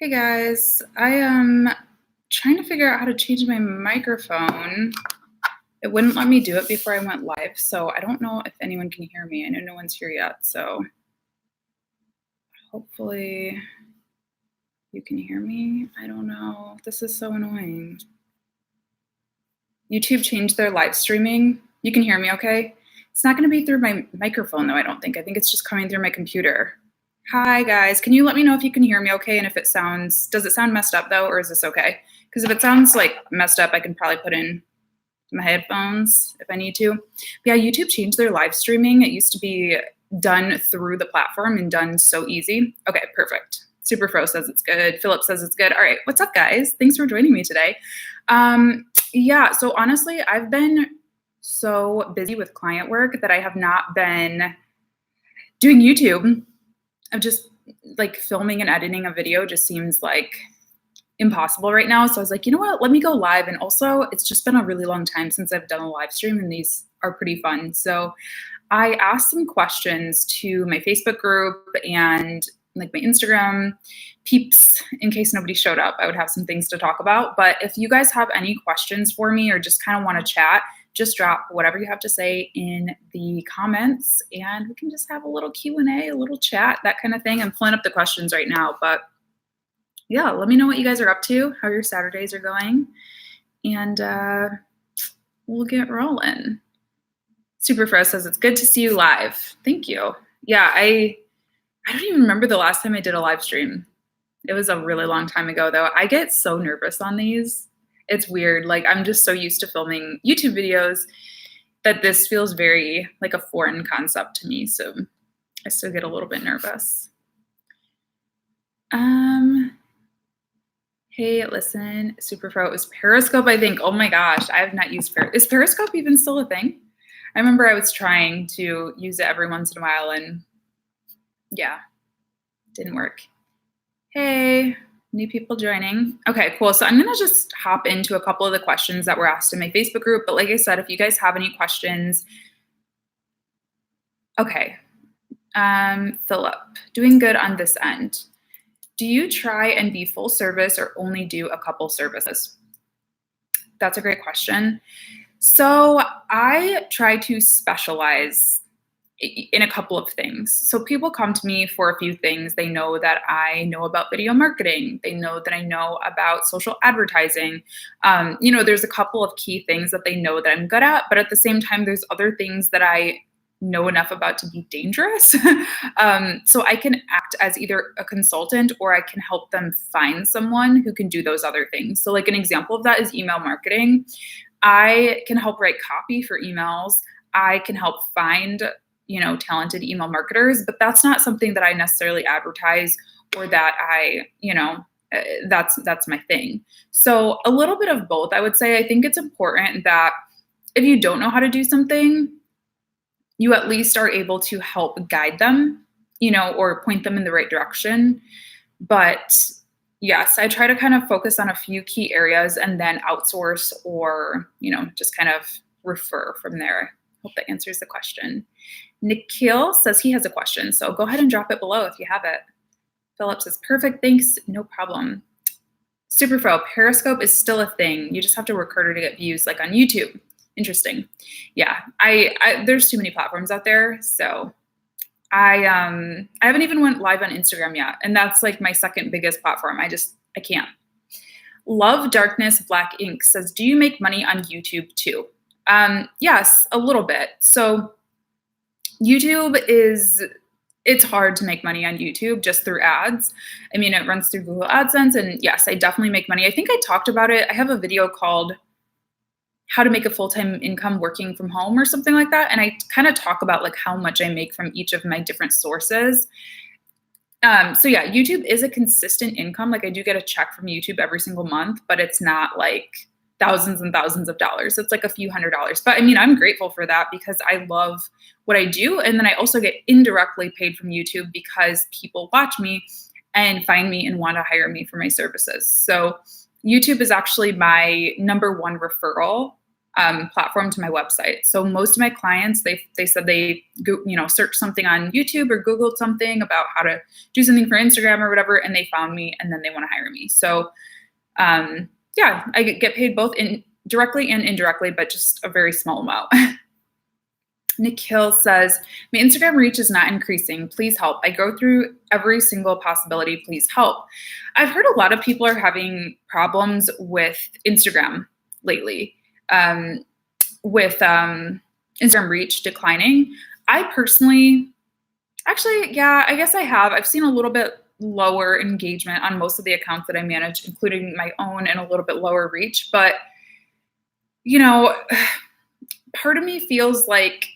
Hey guys, I am trying to figure out how to change my microphone. It wouldn't let me do it before I went live, so I don't know if anyone can hear me. I know no one's here yet, so hopefully you can hear me. I don't know. This is so annoying. YouTube changed their live streaming. You can hear me okay? It's not going to be through my microphone though, I don't think. I think it's just coming through my computer. Hi guys, can you let me know if you can hear me okay and if does it sound messed up though, or is this okay? Because if it sounds like messed up, I can probably put in my headphones if I need to. But yeah, YouTube changed their live streaming. It used to be done through the platform and done so easy. Okay, perfect. Superfro says it's good. Philip says it's good. All right, what's up guys? Thanks for joining me today. Yeah, so honestly, I've been so busy with client work that I have not been doing YouTube. I'm just like filming and editing a video just seems like impossible right now. So I was like, you know what, let me go live. And also it's just been a really long time since I've done a live stream and these are pretty fun. So I asked some questions to my Facebook group and like my Instagram peeps in case nobody showed up. I would have some things to talk about. But if you guys have any questions for me or just kind of want to chat, just drop whatever you have to say in the comments and we can just have a little Q&A, a little chat, that kind of thing. I'm pulling up the questions right now, but yeah, let me know what you guys are up to, how your Saturdays are going, and we'll get rolling. Superfro says, it's good to see you live. Thank you. Yeah, I don't even remember the last time I did a live stream. It was a really long time ago though. I get so nervous on these. It's weird. Like I'm just so used to filming YouTube videos that this feels very like a foreign concept to me. So I still get a little bit nervous. Hey, listen, Superfro, it was Periscope, I think. Oh my gosh, I have not used Periscope. Is Periscope even still a thing? I remember I was trying to use it every once in a while and yeah, didn't work. Hey, new people joining. Okay, cool. So I'm gonna just hop into a couple of the questions that were asked in my Facebook group. But like I said, if you guys have any questions, okay. Philip, doing good on this end. Do you try and be full service or only do a couple services? That's a great question. So I try to specialize in a couple of things. So people come to me for a few things. They know that I know about video marketing. They know that I know about social advertising. There's a couple of key things that they know that I'm good at, but at the same time, there's other things that I know enough about to be dangerous. So I can act as either a consultant or I can help them find someone who can do those other things. So like an example of that is email marketing. I can help write copy for emails. I can help find talented email marketers, but that's not something that I necessarily advertise or that that's my thing. So a little bit of both, I would say. I think it's important that if you don't know how to do something, you at least are able to help guide them, or point them in the right direction. But yes, I try to kind of focus on a few key areas and then outsource or, just kind of refer from there. Hope that answers the question. Nikhil says he has a question, so go ahead and drop it below if you have it. Philip says, perfect, thanks, no problem. Superfro, Periscope is still a thing. You just have to work harder to get views like on YouTube. Interesting. Yeah, I there's too many platforms out there, so I haven't even went live on Instagram yet, and that's like my second biggest platform. I can't. Love Darkness Black Ink says, do you make money on YouTube too? Yes, a little bit. So YouTube it's hard to make money on YouTube just through ads. I mean, it runs through Google AdSense, and yes, I definitely make money. I think I talked about it. I have a video called how to make a full-time income working from home or something like that. And I kind of talk about like how much I make from each of my different sources. So yeah, YouTube is a consistent income. Like I do get a check from YouTube every single month, but it's not like thousands and thousands of dollars. It's like a few $100s. But I mean, I'm grateful for that because I love what I do. And then I also get indirectly paid from YouTube because people watch me and find me and want to hire me for my services. So YouTube is actually my number one referral platform to my website. So most of my clients, they said they searched something on YouTube or Googled something about how to do something for Instagram or whatever, and they found me, and then they want to hire me. So yeah, I get paid both directly and indirectly, but just a very small amount. Nikhil says, my Instagram reach is not increasing. Please help. I go through every single possibility. Please help. I've heard a lot of people are having problems with Instagram lately, with Instagram reach declining. I personally, actually, yeah, I guess I have. I've seen a little bit lower engagement on most of the accounts that I manage, including my own, and a little bit lower reach. But, part of me feels like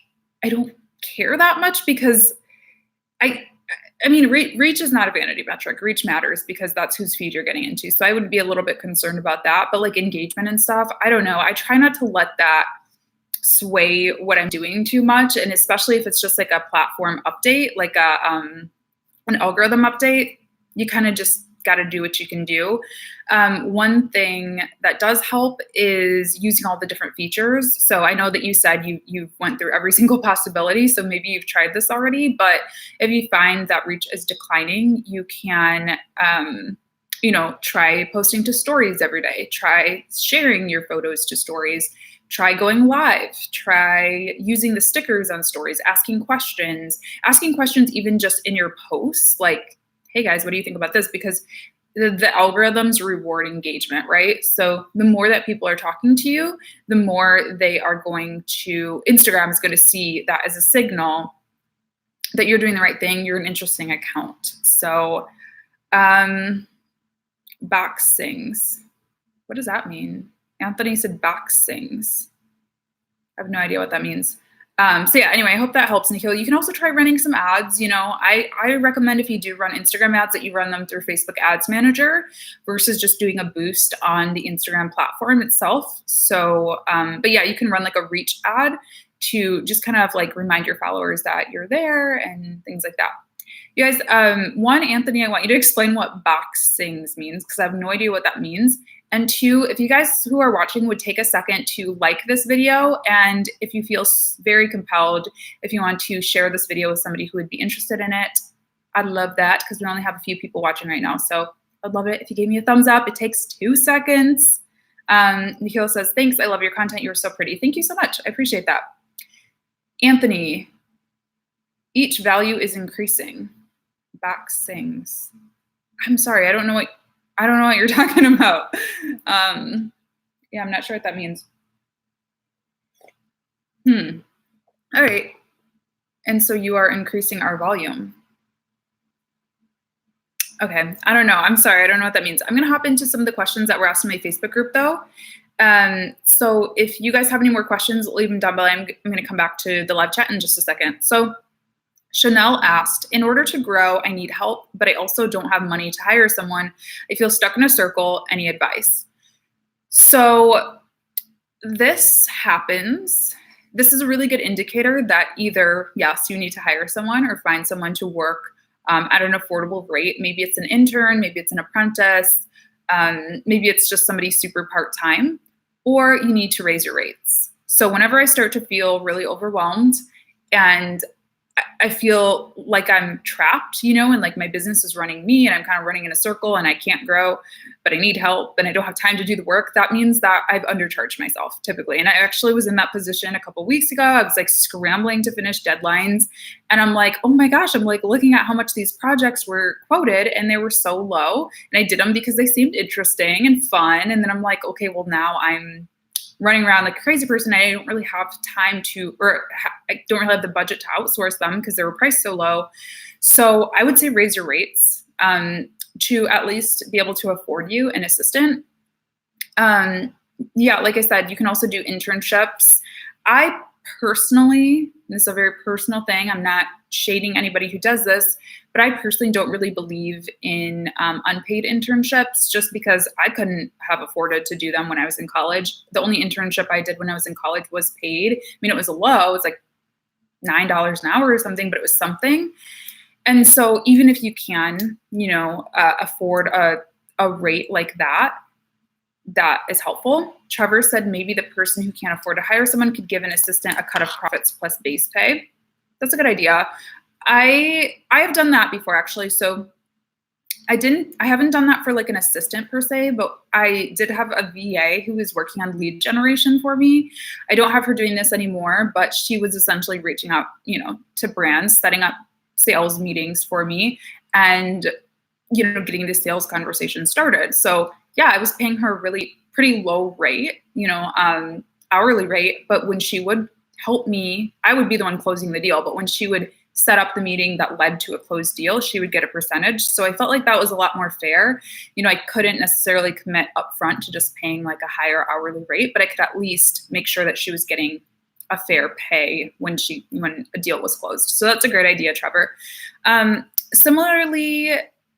I don't care that much, because I mean, reach is not a vanity metric. Reach matters because that's whose feed you're getting into. So I would be a little bit concerned about that. But like engagement and stuff, I don't know. I try not to let that sway what I'm doing too much. And especially if it's just like a platform update, like an algorithm update, you kind of just got to do what you can do. One thing that does help is using all the different features. So I know that you said you went through every single possibility, so maybe you've tried this already, but if you find that reach is declining, you can, try posting to stories every day, try sharing your photos to stories, try going live, try using the stickers on stories, asking questions even just in your posts, like, hey guys, what do you think about this? Because the algorithms reward engagement, right? So the more that people are talking to you, the more Instagram is going to see that as a signal that you're doing the right thing, you're an interesting account. So back sings. What does that mean? Anthony said back sings. I have no idea what that means. So yeah, anyway, I hope that helps, Nikhil. You can also try running some ads. I recommend if you do run Instagram ads that you run them through Facebook Ads Manager versus just doing a boost on the Instagram platform itself. So, but yeah, you can run like a reach ad to just kind of like remind your followers that you're there and things like that. You guys, one, Anthony, I want you to explain what box sings means, because I have no idea what that means. And two, if you guys who are watching would take a second to like this video, and if you feel very compelled, if you want to share this video with somebody who would be interested in it, I'd love that, because we only have a few people watching right now. So I'd love it if you gave me a thumbs up. It takes 2 seconds. Nikhil says, thanks, I love your content. You're so pretty. Thank you so much. I appreciate that. Anthony, each value is increasing. Back sings. I'm sorry, I don't know what you're talking about. Yeah, I'm not sure what that means. All right. And so you are increasing our volume. Okay, I don't know. I'm sorry, I don't know what that means. I'm gonna hop into some of the questions that were asked in my Facebook group though. So if you guys have any more questions, leave them down below. I'm gonna come back to the live chat in just a second. So Chanel asked, in order to grow, I need help, but I also don't have money to hire someone. I feel stuck in a circle. Any advice? So this happens. This is a really good indicator that either, yes, you need to hire someone or find someone to work at an affordable rate. Maybe it's an intern, maybe it's an apprentice, maybe it's just somebody super part-time, or you need to raise your rates. So whenever I start to feel really overwhelmed and I feel like I'm trapped, and like my business is running me and I'm kind of running in a circle and I can't grow, but I need help and I don't have time to do the work, that means that I've undercharged myself typically. And I actually was in that position a couple of weeks ago. I was like scrambling to finish deadlines and I'm like, oh my gosh, I'm like looking at how much these projects were quoted and they were so low. And I did them because they seemed interesting and fun. And then I'm like, okay, well now I'm running around like a crazy person. I don't really have time to, I don't really have the budget to outsource them because they were priced so low. So I would say raise your rates to at least be able to afford you an assistant. Yeah, like I said, you can also do internships. I personally, this is a very personal thing, I'm not shading anybody who does this, but I personally don't really believe in unpaid internships just because I couldn't have afforded to do them when I was in college. The only internship I did when I was in college was paid. I mean, it was low. It was like $9 an hour or something, but it was something. And so even if you can, afford a rate like that, that is helpful. Trevor said maybe the person who can't afford to hire someone could give an assistant a cut of profits plus base pay. That's a good idea. I have done that before, actually. So I haven't done that for like an assistant per se, but I did have a VA who was working on lead generation for me. I don't have her doing this anymore, but she was essentially reaching out, to brands, setting up sales meetings for me and, getting the sales conversation started. So yeah, I was paying her a really pretty low rate, hourly rate. But when she would help me, I would be the one closing the deal. But when she would set up the meeting that led to a closed deal, she would get a percentage. So I felt like that was a lot more fair. I couldn't necessarily commit upfront to just paying like a higher hourly rate, but I could at least make sure that she was getting a fair pay when a deal was closed. So that's a great idea, Trevor. Similarly,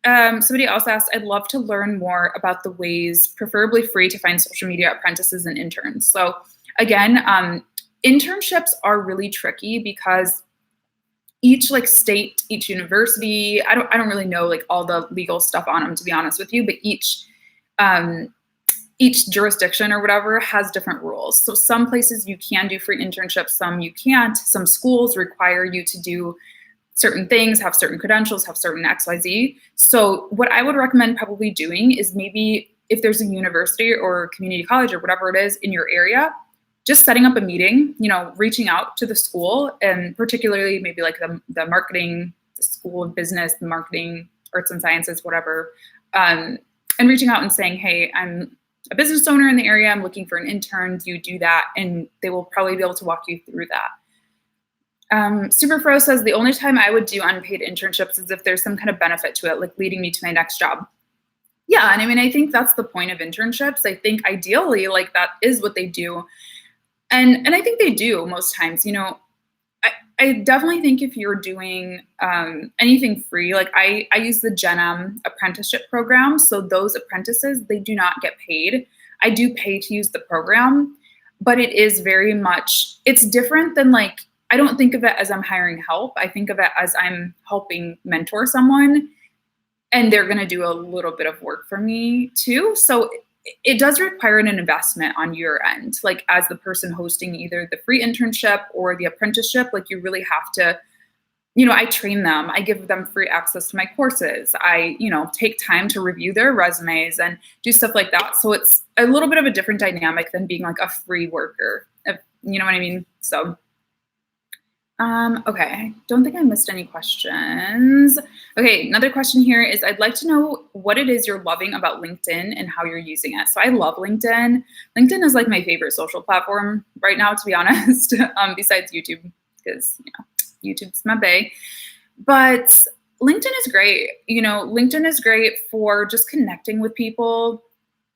somebody else asked, I'd love to learn more about the ways, preferably free, to find social media apprentices and interns. So again, internships are really tricky because each like state, each university, I don't really know like all the legal stuff on them, to be honest with you, but each jurisdiction or whatever has different rules. So some places you can do free internships, some you can't. Some schools require you to do certain things, have certain credentials, have certain XYZ. So what I would recommend probably doing is maybe if there's a university or community college or whatever it is in your area, just setting up a meeting, reaching out to the school, and particularly maybe like the marketing, the school of business, the marketing, arts and sciences, whatever, and reaching out and saying, hey, I'm a business owner in the area. I'm looking for an intern. Do you do that? And they will probably be able to walk you through that. Superfro says the only time I would do unpaid internships is if there's some kind of benefit to it, like leading me to my next job. Yeah, and I think that's the point of internships. I think ideally, like that is what they do. And I think they do most times. I definitely think if you're doing anything free, like I use the Gen M apprenticeship program. So those apprentices, they do not get paid. I do pay to use the program, but it is very much, it's different than like, I don't think of it as I'm hiring help. I think of it as I'm helping mentor someone and they're going to do a little bit of work for me too. So it does require an investment on your end, like as the person hosting either the free internship or the apprenticeship. Like you really have to, I train them, I give them free access to my courses. I, take time to review their resumes and do stuff like that. So it's a little bit of a different dynamic than being like a free worker, if you know what I mean? So okay, I don't think I missed any questions. Okay, another question here is, I'd like to know what it is you're loving about LinkedIn and how you're using it. So I love LinkedIn. LinkedIn is like my favorite social platform right now, to be honest, besides YouTube, because YouTube's my bae. But LinkedIn is great. LinkedIn is great for just connecting with people.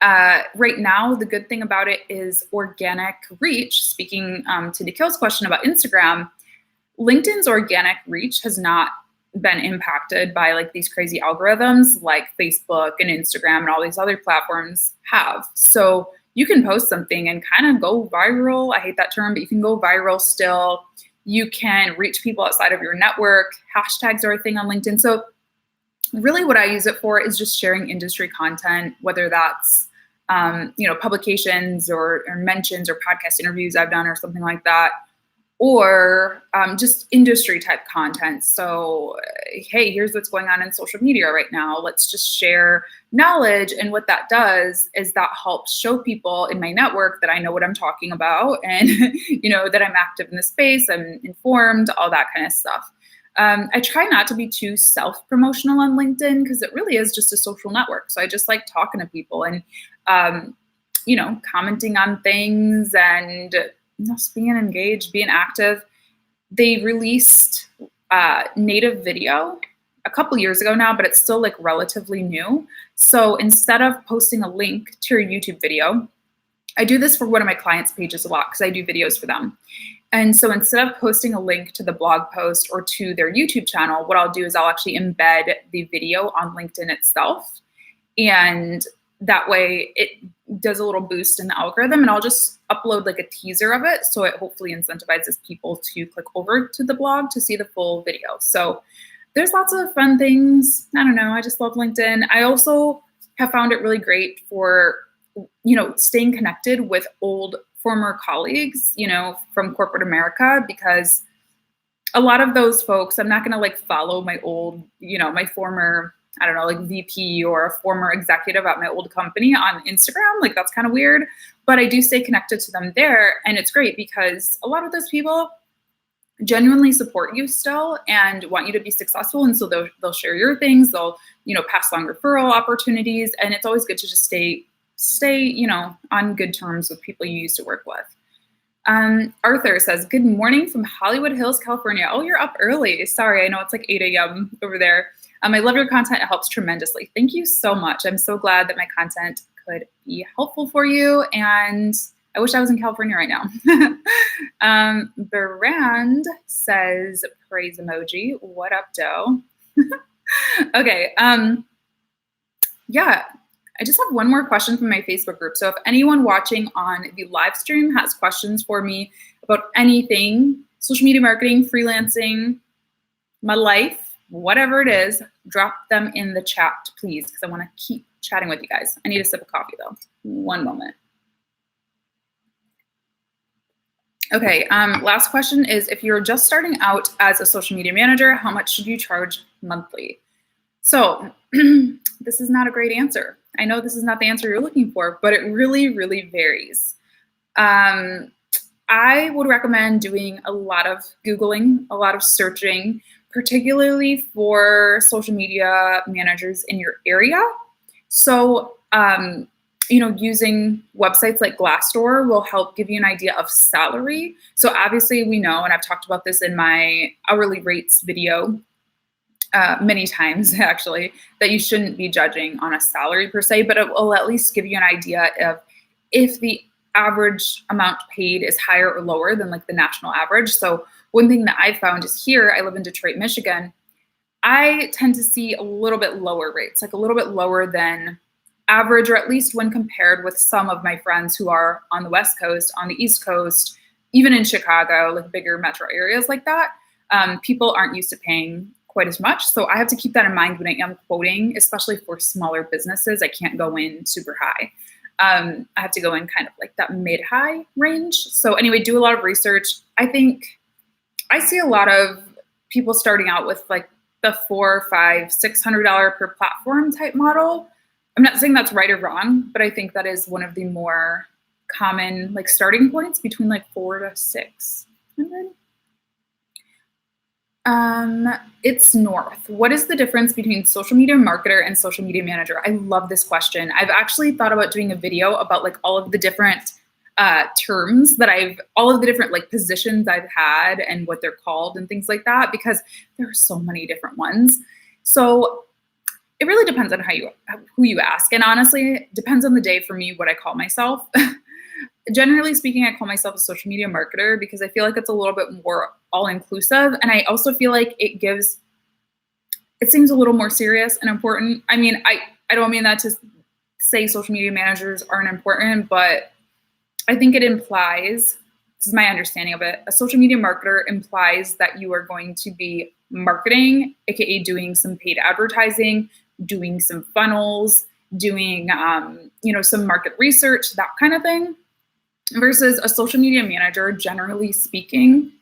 Right now, the good thing about it is organic reach. Speaking to Nikhil's question about Instagram, LinkedIn's organic reach has not been impacted by like these crazy algorithms like Facebook and Instagram and all these other platforms have. So you can post something and kind of go viral. I hate that term, but you can go viral still. You can reach people outside of your network. Hashtags are a thing on LinkedIn. So really what I use it for is just sharing industry content, whether that's publications or mentions or podcast interviews I've done or something like that, or just industry type content. So, hey, here's what's going on in social media right now. Let's just share knowledge. And what that does is that helps show people in my network that I know what I'm talking about and, that I'm active in the space, I'm informed, all that kind of stuff. I try not to be too self-promotional on LinkedIn because it really is just a social network. So I just like talking to people and, commenting on things and just being engaged, being active. They released native video a couple years ago now, but it's still like relatively new. So instead of posting a link to your YouTube video, I do this for one of my clients' pages a lot because I do videos for them. And so instead of posting a link to the blog post or to their YouTube channel, what I'll do is I'll actually embed the video on LinkedIn itself. And that way it does a little boost in the algorithm, and I'll just upload like a teaser of it. So it hopefully incentivizes people to click over to the blog to see the full video. So there's lots of fun things. I don't know. I just love LinkedIn. I also have found it really great for staying connected with old former colleagues, from corporate America, because a lot of those folks, I'm not going to like follow my old, my former, I don't know, like VP or a former executive at my old company on Instagram. Like that's kind of weird, but I do stay connected to them there. And it's great because a lot of those people genuinely support you still and want you to be successful. And so they'll share your things. They'll, pass along referral opportunities. And it's always good to just stay, on good terms with people you used to work with. Arthur says, good morning from Hollywood Hills, California. Oh, you're up early. Sorry, I know it's like 8 a.m. over there. I love your content. It helps tremendously. Thank you so much. I'm so glad that my content could be helpful for you. And I wish I was in California right now. Brand says, praise emoji. What up, doe? Okay. Yeah. I just have one more question from my Facebook group. So if anyone watching on the live stream has questions for me about anything, social media marketing, freelancing, my life, whatever it is, drop them in the chat, please, because I want to keep chatting with you guys. I need a sip of coffee, though. One moment. Okay, last question is, if you're just starting out as a social media manager, how much should you charge monthly? So this is not a great answer. I know this is not the answer you're looking for, but it really, really varies. I would recommend doing a lot of Googling, a lot of searching, particularly for social media managers in your area. So, using websites like Glassdoor will help give you an idea of salary. So obviously we know, and I've talked about this in my hourly rates video, many times actually, that you shouldn't be judging on a salary per se, but it will at least give you an idea of if the average amount paid is higher or lower than like the national average. So one thing that I found is here, I live in Detroit, Michigan, I tend to see a little bit lower rates, like a little bit lower than average, or at least when compared with some of my friends who are on the West Coast, on the East Coast, even in Chicago, like bigger metro areas like that. People aren't used to paying quite as much. So I have to keep that in mind when I am quoting, especially for smaller businesses. I can't go in super high. I have to go in kind of like that mid-high range. So anyway, do a lot of research. I think I see a lot of people starting out with like the $400, $500, $600 per platform type model. I'm not saying that's right or wrong, but I think that is one of the more common like starting points, between like $400 to $600. It's North. What is the difference between social media marketer and social media manager? I love this question. I've actually thought about doing a video about like all of the different terms that all of the different like positions I've had and what they're called and things like that, because there are so many different ones. So it really depends on who you ask. And honestly, it depends on the day for me what I call myself. Generally speaking, I call myself a social media marketer because I feel like it's a little bit more all-inclusive. And I also feel like it seems a little more serious and important. I mean, I don't mean that to say social media managers aren't important, but I think it implies, this is my understanding of it, a social media marketer implies that you are going to be marketing, aka doing some paid advertising, doing some funnels, doing some market research, that kind of thing. Versus a social media manager, generally speaking,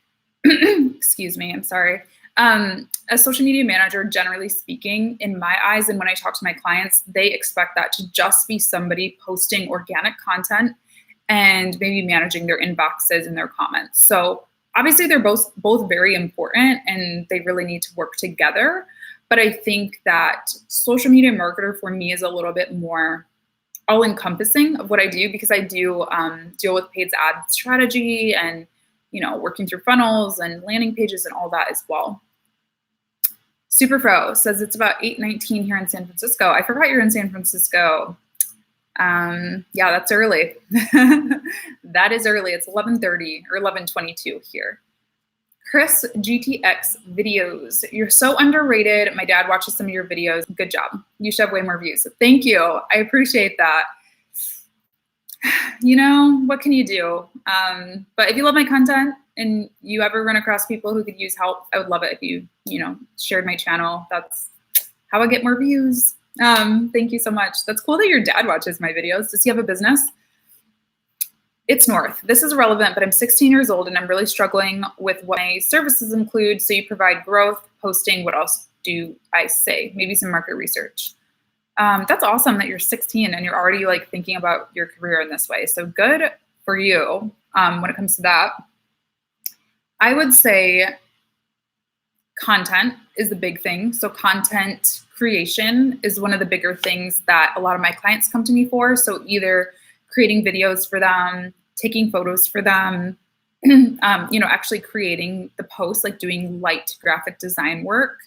excuse me, I'm sorry. A social media manager, generally speaking, in my eyes, and when I talk to my clients, they expect that to just be somebody posting organic content and maybe managing their inboxes and their comments. So obviously they're both very important and they really need to work together. But I think that social media marketer for me is a little bit more all-encompassing of what I do, because I do deal with paid ad strategy and working through funnels and landing pages and all that as well. Superfro says it's about 8:19 here in San Francisco. I forgot you're in San Francisco. Yeah, that's early. That is early. It's 11:30 or 11:22 here. Chris GTX videos. You're so underrated. My dad watches some of your videos. Good job. You should have way more views. So thank you. I appreciate that. What can you do? But if you love my content and you ever run across people who could use help, I would love it if you shared my channel. That's how I get more views. Thank you so much. That's cool that your dad watches my videos. Does he have a business? It's North. This is irrelevant, but I'm 16 years old and I'm really struggling with what my services include. So you provide growth, posting. What else do I say? Maybe some market research. That's awesome that you're 16 and you're already like thinking about your career in this way. So good for you when it comes to that. I would say content is the big thing. So content creation is one of the bigger things that a lot of my clients come to me for. So either creating videos for them, taking photos for them, actually creating the post, like doing light graphic design work.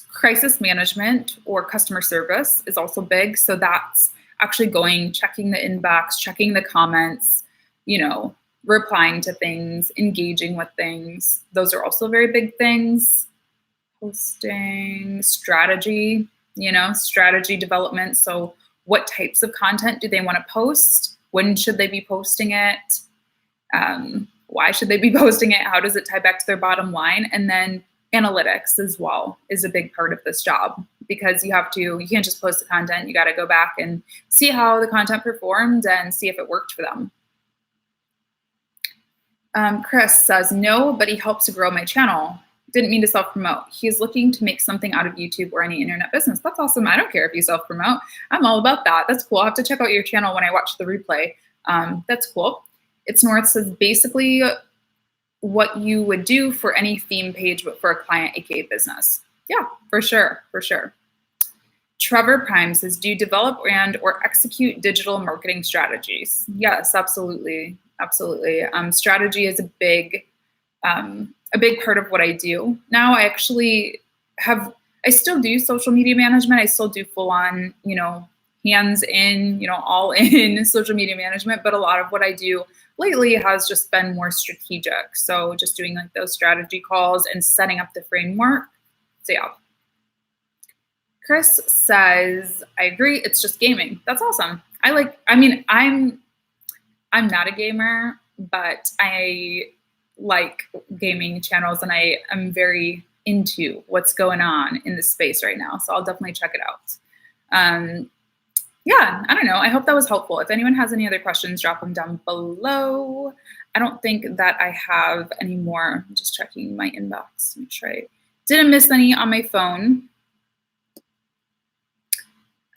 Crisis management or customer service is also big. So that's actually checking the inbox, checking the comments, replying to things, engaging with things. Those are also very big things. Posting, strategy, strategy development. So what types of content do they want to post? When should they be posting it? Why should they be posting it? How does it tie back to their bottom line? And then analytics as well is a big part of this job, because you can't just post the content. You got to go back and see how the content performed and see if it worked for them. Chris says, no, but he helps to grow my channel. Didn't mean to self-promote. He is looking to make something out of YouTube or any internet business. That's awesome. I don't care if you self-promote. I'm all about that. That's cool. I'll have to check out your channel when I watch the replay. That's cool. It's North says, basically what you would do for any theme page, but for a client, aka business. Yeah, for sure. Trevor Prime says, do you develop and or execute digital marketing strategies? Yes, absolutely. Strategy is a big part of what I do. Now I still do social media management. I still do full on, hands in, all in social media management. But a lot of what I do lately has just been more strategic. So just doing like those strategy calls and setting up the framework. So yeah. Chris says, I agree. It's just gaming. That's awesome. I'm not a gamer, but I like gaming channels and I am very into what's going on in this space right now. So I'll definitely check it out. Yeah, I don't know. I hope that was helpful. If anyone has any other questions, drop them down below. I don't think that I have any more. I'm just checking my inbox to make sure I didn't miss any on my phone.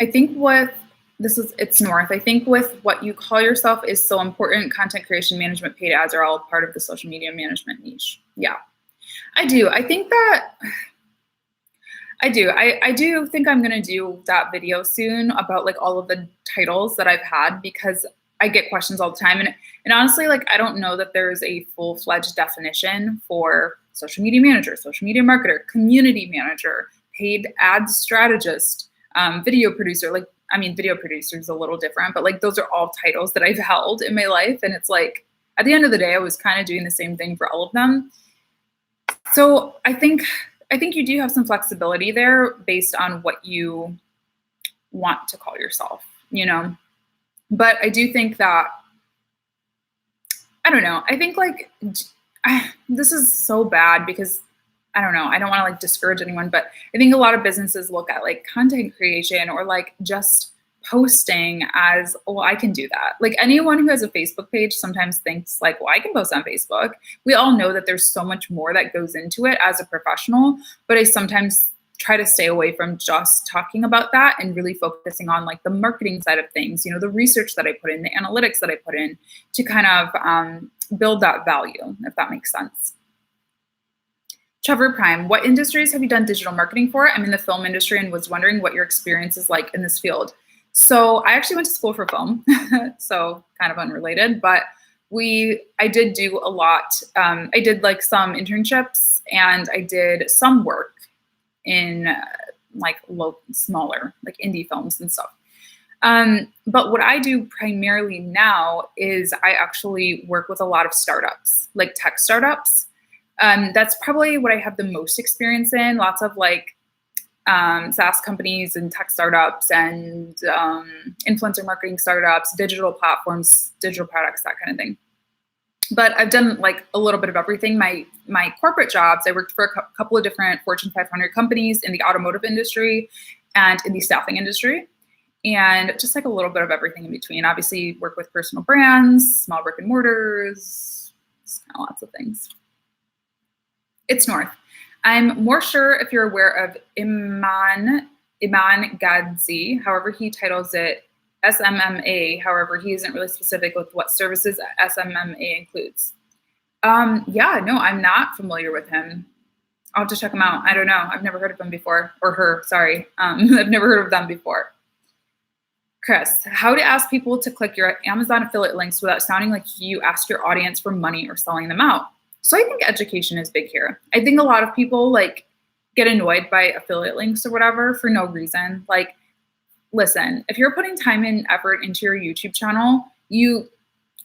I think it's North. I think with what you call yourself is so important. Content creation, management, paid ads are all part of the social media management niche. Yeah, I do. I think that I do think I'm going to do that video soon about like all of the titles that I've had, because I get questions all the time. And honestly, like, I don't know that there's a full-fledged definition for social media manager, social media marketer, community manager, paid ads strategist, video producer. Like, I mean, video producer is a little different, but like those are all titles that I've held in my life. And it's like, at the end of the day, I was kind of doing the same thing for all of them. So I think you do have some flexibility there based on what you want to call yourself, But I do think that, I don't know. I think like, this is so bad because I don't know. I don't want to like discourage anyone, but I think a lot of businesses look at like content creation or like just posting as, well, I can do that. Like anyone who has a Facebook page sometimes thinks like, well, I can post on Facebook. We all know that there's so much more that goes into it as a professional, but I sometimes try to stay away from just talking about that and really focusing on like the marketing side of things, the research that I put in, the analytics that I put in to kind of build that value, if that makes sense. Trevor Prime, what industries have you done digital marketing for? I'm in the film industry and was wondering what your experience is like in this field. So I actually went to school for film, so kind of unrelated, but I did do a lot. I did like some internships and I did some work in like smaller, like indie films and stuff. But what I do primarily now is I actually work with a lot of startups, like tech startups. That's probably what I have the most experience in. Lots of like SaaS companies and tech startups and influencer marketing startups, digital platforms, digital products, that kind of thing. but I've done like a little bit of everything. My corporate jobs, I worked for a couple of different Fortune 500 companies in the automotive industry and in the staffing industry, and just like a little bit of everything in between. Obviously, work with personal brands, small brick and mortars, just kind of lots of things. It's North. I'm more sure if you're aware of Iman Gadzi, however he titles it SMMA. However, he isn't really specific with what services SMMA includes. Yeah, no, I'm not familiar with him. I'll have to check him out. I don't know. I've never heard of him before, or her, sorry. I've never heard of them before. Chris, how to ask people to click your Amazon affiliate links without sounding like you ask your audience for money or selling them out. So I think education is big here. I think a lot of people like get annoyed by affiliate links or whatever for no reason. Like, listen, if you're putting time and effort into your YouTube channel,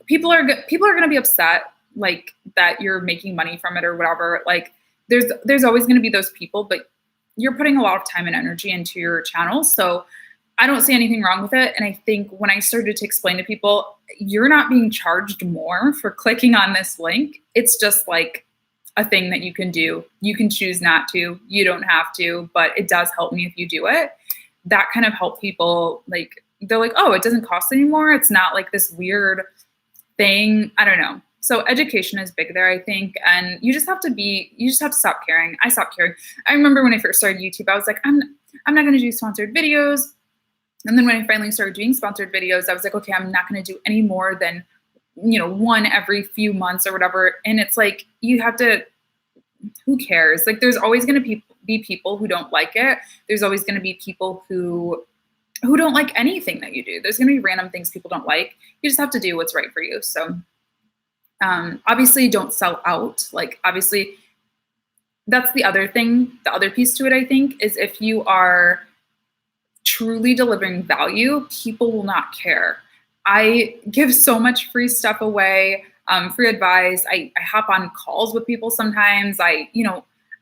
people are going to be upset like that you're making money from it or whatever. Like there's always going to be those people, but you're putting a lot of time and energy into your channel. So I don't see anything wrong with it. And I think when I started to explain to people, you're not being charged more for clicking on this link. It's just like a thing that you can do. You can choose not to, you don't have to, but it does help me if you do it. That kind of help people, like, they're like, oh, it doesn't cost anymore. It's not like this weird thing. I don't know. So education is big there, I think. And you just have to stop caring. I stopped caring. I remember when I first started YouTube, I was like, I'm not going to do sponsored videos. And then when I finally started doing sponsored videos, I was like, okay, I'm not going to do any more than, one every few months or whatever. And it's like, you have to, who cares? Like, there's always going to be people who don't like it. There's always going to be people who don't like anything that you do. There's going to be random things people don't like. You just have to do what's right for you. So obviously don't sell out. Like, obviously that's the other thing. The other piece to it, I think, is if you are truly delivering value, people will not care. I give so much free stuff away, free advice. I hop on calls with people sometimes. I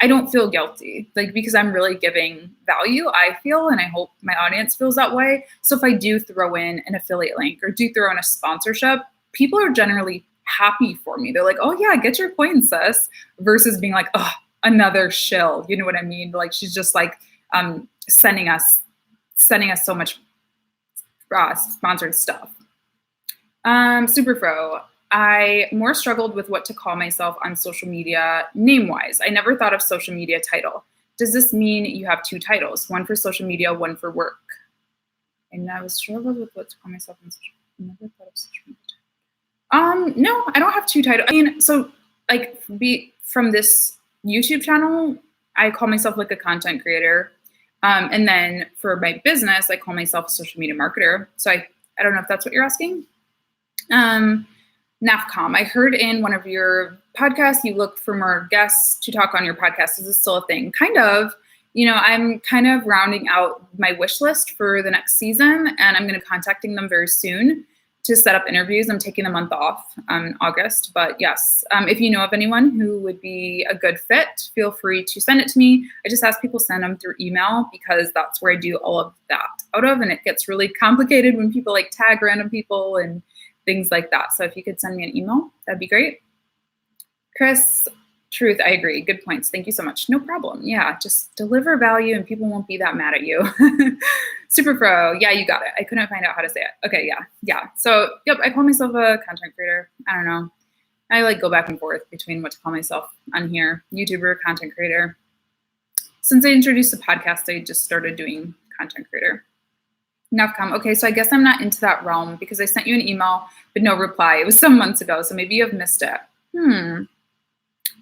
don't feel guilty, like, because I'm really giving value, I feel, and I hope my audience feels that way. So if I do throw in an affiliate link or do throw in a sponsorship, people are generally happy for me. They're like, oh yeah, get your coin, sis, versus being like, oh, another shill. You know what I mean? Like, she's just like sending us so much sponsored stuff. Super Pro. I more struggled with what to call myself on social media name-wise. I never thought of social media title. Does this mean you have two titles, one for social media, one for work? And I was struggled with what to call myself on social media. I never thought of social media. No, I don't have two titles. I mean, so like from this YouTube channel, I call myself like a content creator. And then for my business, I call myself a social media marketer. So I don't know if that's what you're asking. NAFCOM, I heard in one of your podcasts, you look for more guests to talk on your podcast. Is this still a thing? Kind of. I'm kind of rounding out my wish list for the next season, and I'm going to be contacting them very soon to set up interviews. I'm taking a month off in August, but yes, if you know of anyone who would be a good fit, feel free to send it to me. I just ask people send them through email because that's where I do all of that out of, and it gets really complicated when people like tag random people and things like that. So if you could send me an email, that'd be great. Chris, truth, I agree. Good points. Thank you so much. No problem. Yeah, just deliver value and people won't be that mad at you. Super Pro. Yeah, you got it. I couldn't find out how to say it. Okay, yeah. So, yep, I call myself a content creator. I don't know. I like go back and forth between what to call myself on here. YouTuber, content creator. Since I introduced the podcast, I just started doing content creator. NAFCOM. Okay, so I guess I'm not into that realm because I sent you an email, but no reply. It was some months ago, so maybe you have missed it.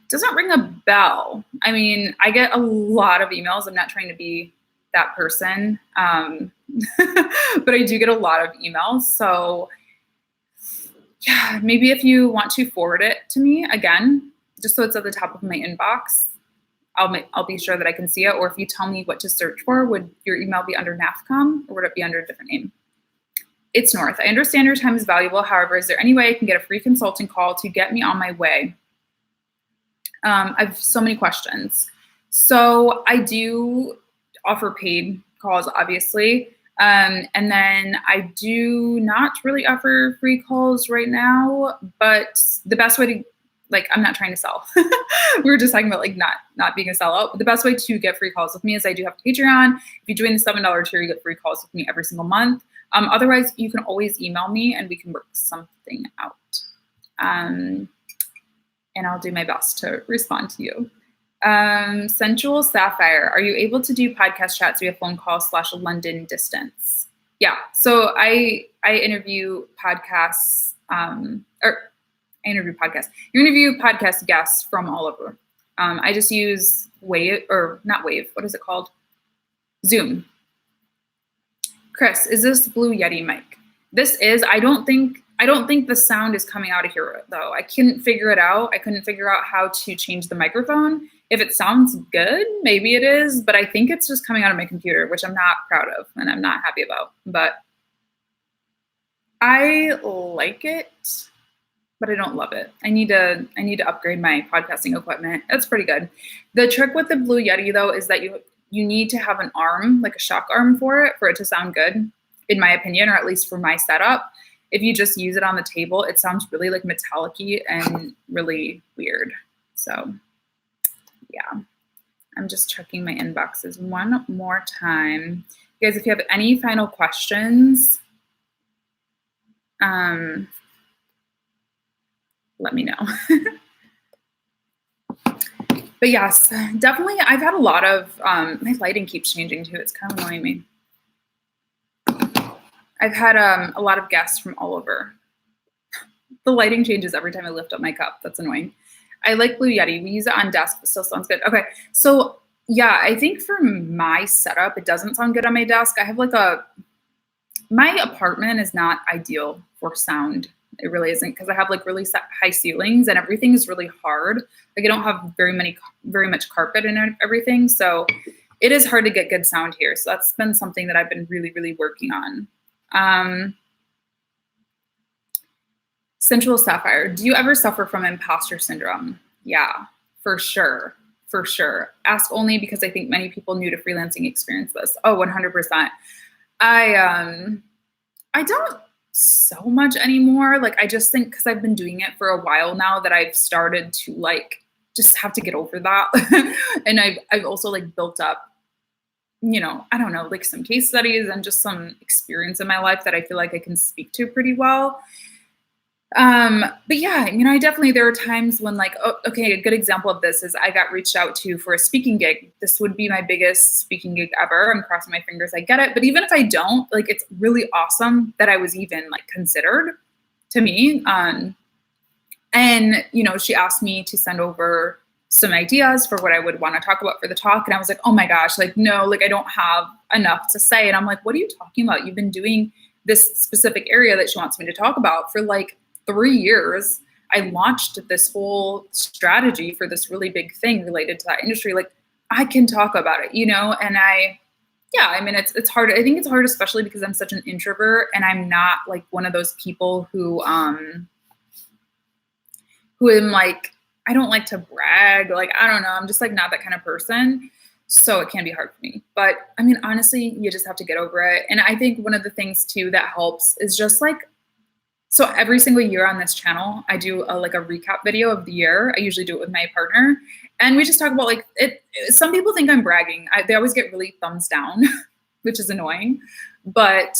Doesn't ring a bell. I mean, I get a lot of emails. I'm not trying to be that person, but I do get a lot of emails. So yeah, maybe if you want to forward it to me again, just so it's at the top of my inbox, I'll be sure that I can see it. Or if you tell me what to search for, would your email be under NAFCOM or would it be under a different name? It's North. I understand your time is valuable. However, is there any way I can get a free consulting call to get me on my way? I have so many questions. So I do offer paid calls, obviously. And then I do not really offer free calls right now, but the best way to, like, I'm not trying to sell. We were just talking about like not being a sellout. But the best way to get free calls with me is I do have Patreon. If you join the $7 tier, you get free calls with me every single month. Otherwise, you can always email me and we can work something out. And I'll do my best to respond to you. Sensual Sapphire, are you able to do podcast chats via phone call / London distance? Yeah, so I interview podcasts, You interview podcast guests from all over. I just use Wave, or not Wave, what is it called? Zoom. Chris, is this Blue Yeti mic? This is. I don't think the sound is coming out of here though. I couldn't figure it out. I couldn't figure out how to change the microphone. If it sounds good, maybe it is, but I think it's just coming out of my computer, which I'm not proud of and I'm not happy about. But I like it, but I don't love it. I need to upgrade my podcasting equipment. That's pretty good. The trick with the Blue Yeti though is that you need to have an arm, like a shock arm for it to sound good, in my opinion, or at least for my setup. If you just use it on the table, it sounds really like metallic-y and really weird. So yeah, I'm just checking my inboxes one more time. You guys, if you have any final questions, let me know. But yes, definitely, I've had a lot of, my lighting keeps changing too. It's kind of annoying me. I've had a lot of guests from all over. The lighting changes every time I lift up my cup. That's annoying. I like Blue Yeti. We use it on desk, but still sounds good. Okay, so yeah, I think for my setup, it doesn't sound good on my desk. I have like my apartment is not ideal for sound. It really isn't, because I have like really high ceilings and everything is really hard. Like I don't have very much carpet and everything. So it is hard to get good sound here. So that's been something that I've been really, really working on. Sensual Sapphire, do you ever suffer from imposter syndrome? Yeah, for sure. For sure. Ask only because I think many people new to freelancing experience this. Oh, 100%. I don't so much anymore. Like I just think because I've been doing it for a while now that I've started to like just have to get over that. And I've also like built up, you know, I don't know, like some case studies and just some experience in my life that I feel like I can speak to pretty well. But yeah, you know, there are times when like, okay, a good example of this is I got reached out to for a speaking gig. This would be my biggest speaking gig ever. I'm crossing my fingers I get it. But even if I don't, like, it's really awesome that I was even like considered to me. And, you know, she asked me to send over some ideas for what I would want to talk about for the talk. And I was like, oh my gosh, like, no, like I don't have enough to say. And I'm like, what are you talking about? You've been doing this specific area that she wants me to talk about for like 3 years. I launched this whole strategy for this really big thing related to that industry. Like I can talk about it, you know? And I mean, it's hard. I think it's hard, especially because I'm such an introvert and I'm not like one of those people who am like, I don't like to brag. Like, I don't know. I'm just like not that kind of person. So it can be hard for me. But I mean, honestly, you just have to get over it. And I think one of the things too that helps is just like, so every single year on this channel, I do a recap video of the year. I usually do it with my partner. And we just talk about like it. Some people think I'm bragging. They always get really thumbs down, which is annoying. But,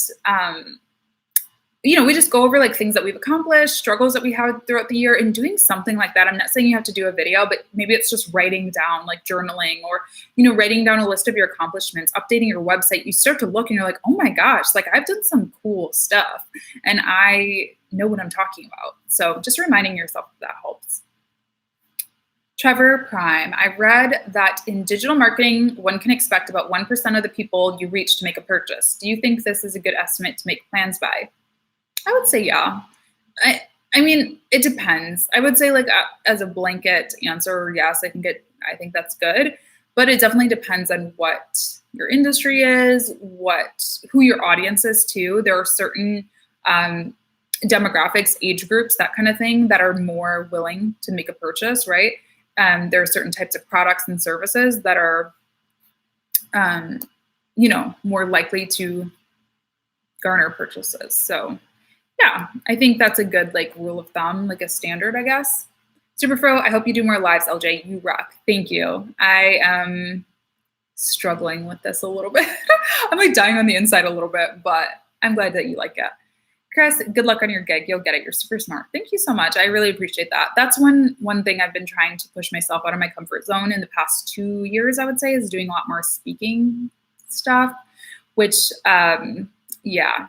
you know, we just go over like things that we've accomplished, struggles that we had throughout the year, and doing something like that. I'm not saying you have to do a video, but maybe it's just writing down, like journaling, or, you know, writing down a list of your accomplishments, updating your website. You start to look and you're like, oh my gosh, like I've done some cool stuff and I know what I'm talking about. So just reminding yourself that helps. Trevor Prime, I read that in digital marketing, one can expect about 1% of the people you reach to make a purchase. Do you think this is a good estimate to make plans by? I would say, yeah. I mean, it depends. I would say like as a blanket answer, yes, I think that's good, but it definitely depends on what your industry is, who your audience is too. There are certain demographics, age groups, that kind of thing, that are more willing to make a purchase, right? There are certain types of products and services that are, you know, more likely to garner purchases. So yeah, I think that's a good like rule of thumb, like a standard, I guess. Superfro, I hope you do more lives, LJ. You rock. Thank you. I am struggling with this a little bit. I'm like dying on the inside a little bit, but I'm glad that you like it. Chris, good luck on your gig. You'll get it. You're super smart. Thank you so much. I really appreciate that. That's one thing I've been trying to push myself out of my comfort zone in the past 2 years, I would say, is doing a lot more speaking stuff, which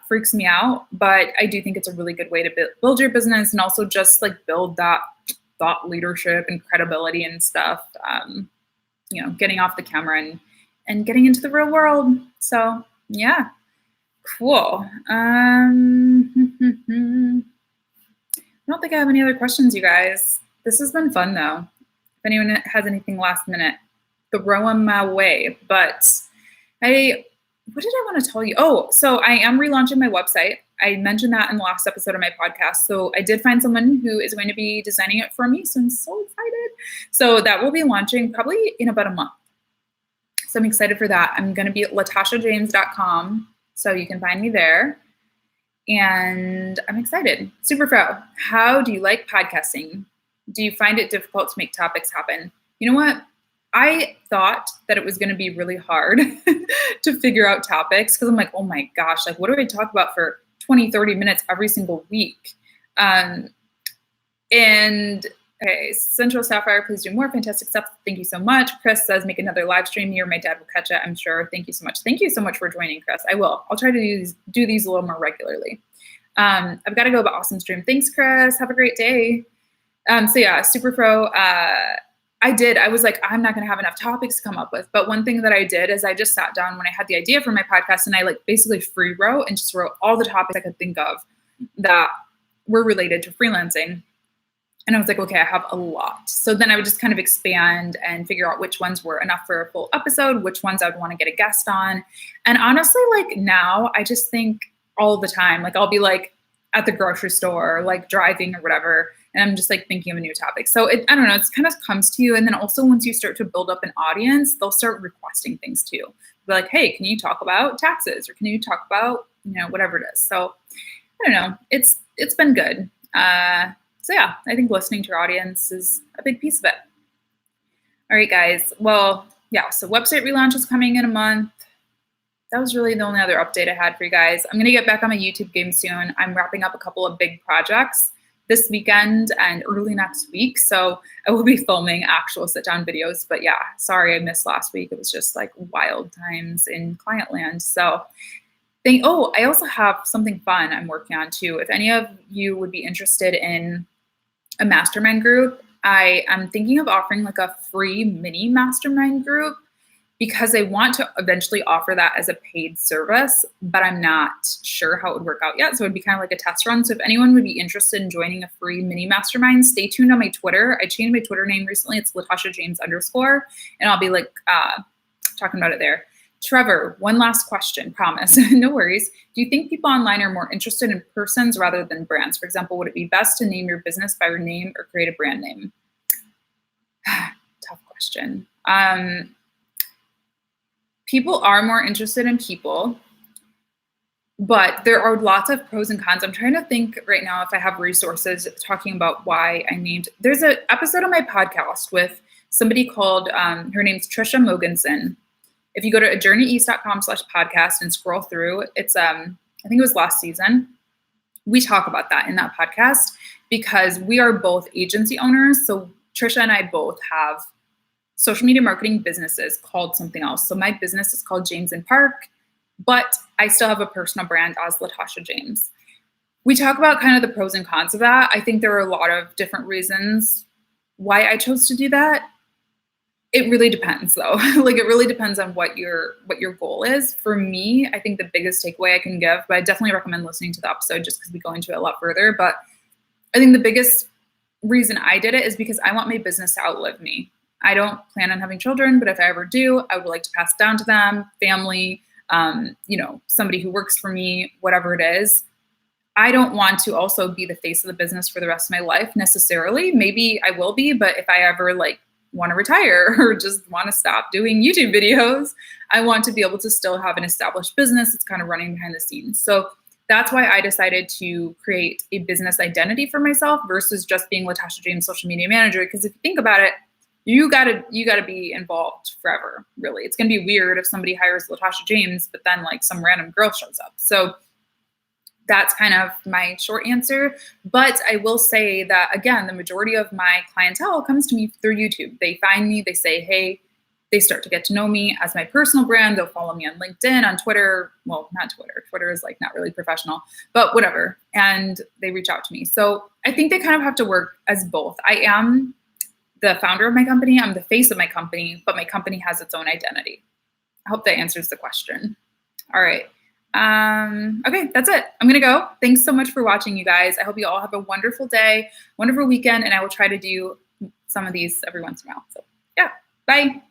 freaks me out. But I do think it's a really good way to build your business and also just like build that thought leadership and credibility and stuff, getting off the camera and getting into the real world. So yeah, cool. I don't think I have any other questions, you guys. This has been fun though. If anyone has anything last minute, throw them my way. But what did I want to tell you? Oh, so I am relaunching my website. I mentioned that in the last episode of my podcast. So I did find someone who is going to be designing it for me. So I'm so excited. So that will be launching probably in about a month. So I'm excited for that. I'm going to be at latashajames.com. So you can find me there. And I'm excited. Superfro, how do you like podcasting? Do you find it difficult to make topics happen? You know what? I thought that it was going to be really hard to figure out topics because I'm like, oh my gosh, like what do I talk about for 20, 30 minutes every single week? Okay, Central Sapphire, please do more fantastic stuff. Thank you so much. Chris says, make another live stream. You or my dad will catch it, I'm sure. Thank you so much. Thank you so much for joining, Chris. I will. I'll try to do these a little more regularly. I've got to go, but awesome stream. Thanks, Chris. Have a great day. So yeah, Superfro, I was like, I'm not going to have enough topics to come up with. But one thing that I did is I just sat down when I had the idea for my podcast and I like basically free wrote and just wrote all the topics I could think of that were related to freelancing. And I was like, okay, I have a lot. So then I would just kind of expand and figure out which ones were enough for a full episode, which ones I would want to get a guest on. And honestly, like now I just think all the time, like I'll be like at the grocery store, like driving or whatever. And I'm just like thinking of a new topic. So I don't know, it's kind of comes to you. And then also once you start to build up an audience, they'll start requesting things too. Be like, hey, can you talk about taxes? Or can you talk about, whatever it is. So I don't know, it's been good. So yeah, I think listening to your audience is a big piece of it. All right, guys. Well, yeah, so website relaunch is coming in a month. That was really the only other update I had for you guys. I'm going to get back on my YouTube game soon. I'm wrapping up a couple of big projects this weekend and early next week. So I will be filming actual sit-down videos. But yeah, sorry I missed last week. It was just like wild times in client land. So I also have something fun I'm working on too. If any of you would be interested in a mastermind group, I am thinking of offering like a free mini mastermind group because I want to eventually offer that as a paid service, but I'm not sure how it would work out yet. So it'd be kind of like a test run. So if anyone would be interested in joining a free mini mastermind, stay tuned on my Twitter. I changed my Twitter name recently. It's LatashaJames_, and I'll be like talking about it there. Trevor, one last question, promise. No worries. Do you think people online are more interested in persons rather than brands? For example, would it be best to name your business by your name or create a brand name? Tough question. People are more interested in people, but there are lots of pros and cons. I'm trying to think right now if I have resources talking about why I named. There's an episode of my podcast with somebody called, her name's Trisha Mogensen. If you go to ajourneyeast.com/podcast and scroll through, it's, I think it was last season. We talk about that in that podcast because we are both agency owners. So Trisha and I both have social media marketing businesses called something else. So my business is called James and Park, but I still have a personal brand as Latasha James. We talk about kind of the pros and cons of that. I think there are a lot of different reasons why I chose to do that. It really depends though. Like it really depends on what your goal is. For me, I think the biggest takeaway I can give, but I definitely recommend listening to the episode just because we go into it a lot further. But I think the biggest reason I did it is because I want my business to outlive me. I don't plan on having children, but if I ever do, I would like to pass it down to them, family, somebody who works for me, whatever it is. I don't want to also be the face of the business for the rest of my life necessarily. Maybe I will be, but if I ever want to retire or just want to stop doing YouTube videos, I want to be able to still have an established business that's kind of running behind the scenes. So that's why I decided to create a business identity for myself versus just being Latasha James social media manager. Because if you think about it, you gotta be involved forever, really. It's gonna be weird if somebody hires Latasha James, but then like some random girl shows up. So that's kind of my short answer. But I will say that, again, the majority of my clientele comes to me through YouTube. They find me, they say, hey, they start to get to know me as my personal brand. They'll follow me on LinkedIn, on Twitter. Well, not Twitter. Twitter is like not really professional, but whatever. And they reach out to me. So I think they kind of have to work as both. I am the founder of my company. I'm the face of my company, but my company has its own identity. I hope that answers the question. All right. Okay, that's it. I'm going to go. Thanks so much for watching, you guys. I hope you all have a wonderful day, wonderful weekend, and I will try to do some of these every once in a while. So yeah, bye.